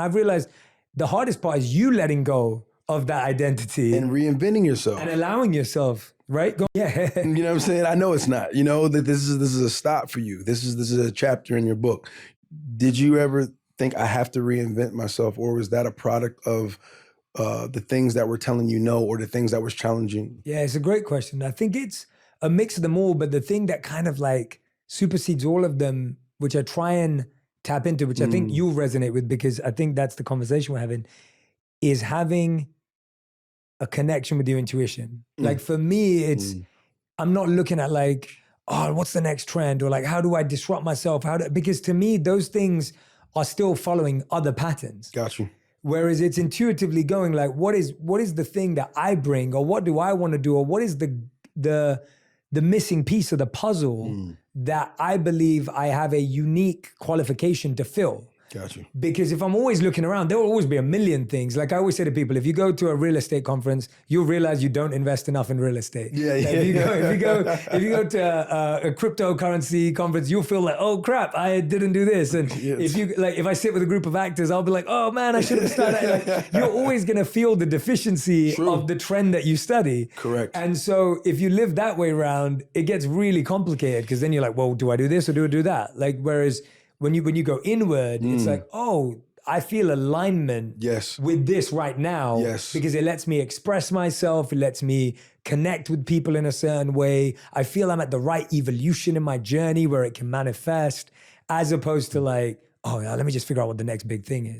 I've realized the hardest part is you letting go of that identity and reinventing yourself and allowing yourself, right? Yeah. You know what I'm saying? I know it's not. You know that this is a stop for you. This is a chapter in your book. Did you ever think I have to reinvent myself, or was that a product of the things that were telling you no, or the things that was challenging? Yeah, it's a great question. I think it's a mix of them all, but the thing that kind of like supersedes all of them, which I try and tap into, which I think you'll resonate with, because I think that's the conversation we're having, is having a connection with your intuition. Like for me, it's, I'm not looking at like, oh, what's the next trend? Or like, how do I disrupt myself? Because to me, those things are still following other patterns. Got you. Whereas it's intuitively going like, what is the thing that I bring, or what do I want to do, or what is the missing piece of the puzzle that I believe I have a unique qualification to fill. Got you. Because if I'm always looking around, there will always be a million things. Like I always say to people, if you go to a real estate conference, you'll realize you don't invest enough in real estate. Yeah, like if you go to a cryptocurrency conference, you'll feel like, oh crap, I didn't do this. And if I sit with a group of actors, I'll be like, oh man, I should have started. Like, you're always gonna feel the deficiency of the trend that you study. Correct. And so if you live that way around, it gets really complicated, because then you're like, well, do I do this or do I do that? Like, whereas when you go inward, it's like, oh, I feel alignment with this right now, because it lets me express myself. It lets me connect with people in a certain way. I feel I'm at the right evolution in my journey where it can manifest, as opposed to like, oh, yeah, let me just figure out what the next big thing is.